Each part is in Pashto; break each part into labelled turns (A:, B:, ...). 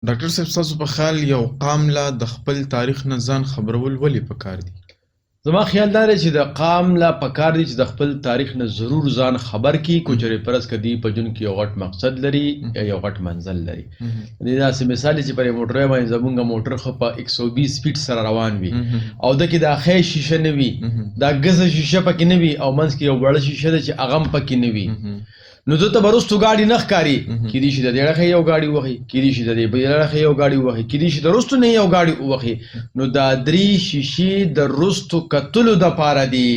A: ډاکټر صاحب ستاسو په خیال یو قام له د خپل تاریخ نه ځان خبرول ولې پکار دي؟
B: زما خیال دا دی چې د قام لا پکار دي چې د خپل تاریخ نه ضرور ځان خبر کړي، کو چېرې فرض کړي په ژوند کې یو غټ مقصد لري یا یو غټ منزل لري. دې داسې مثال دی چې پر موټر باندې زمونږ موټر خو په 120 سپیډ سره روان وي او د کې د اخې شیشه نه وي، دا ګزه شیشه پکې نه وي او منځ کې یو وړه شیشه ده چې هغه هم پکې نه وي، نو دته برستو گاډي نه ښکاري، کېدای شي د دې اړخه یو گاډي وهي، کېدای شي د دې بل اړخه یو گاډي وهي، کېدای شي د رستو نه یو گاډي وهي. نو دا درې شیشې د رستو کتلو د پاره دي.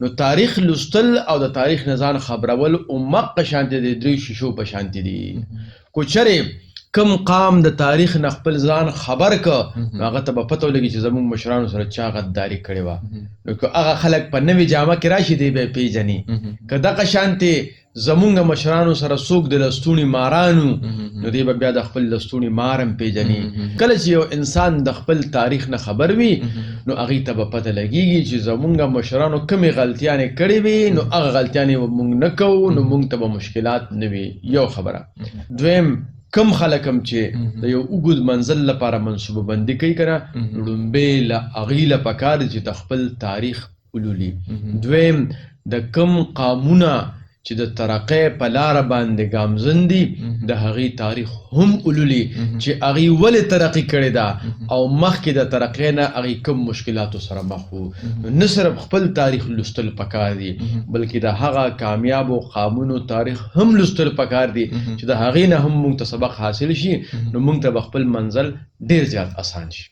B: نو تاریخ لوستل او د تاریخ نه ځان خبرول عمق شانتي دي، درې شیشو په شانتي دي. کو چرې کم قام د تاریخ نه خپل ځان خبر ک هغه ته په پته ولګي چې زموږ مشرانو سره چا غداري کړې وه، نو که هغه خلک په نوې جامه کې راشي دی به پیژني. که دغه شانتې زمونږ مشرانو سره څوک د لستوڼي مارانو نو دی به بیا د خپل لستوڼي مار هم پیژني. کله چې یو انسان د خپل تاریخ نه خبر وي نو هغې ته به پته لګېږي چې زمونږ مشرانو کومې غلطیانې کړې وي، نو هغه غلطیانې به مونږ نه کوو، نو مونږ ته به مشکلات نه وي. یو خبره. دویم، کم خلک هم چې د یو اوږد منزل لپاره منصوبه بندي کوي که نه، لومبې له هغې له پکار دي چې د خپل تاریخ ولولي. دویم، د کم قامونه چې د ترقۍ په لاره باندې ګامزن دي د هغې تاریخ هم ولولي چې هغې ولې ترقي کړې ده او مخکې د ترقۍ نه هغې کوم مشکلاتو سره مخ وو. نه صرف خپل تاریخ لوستل پکار دي بلکې د هغه کامیابو قامونو تاریخ هم لوستل پکار دي چې د هغې نه هم موږ ته سبق حاصل شي، نو موږ ته به خپل منزل ډېر زیات اسان شي.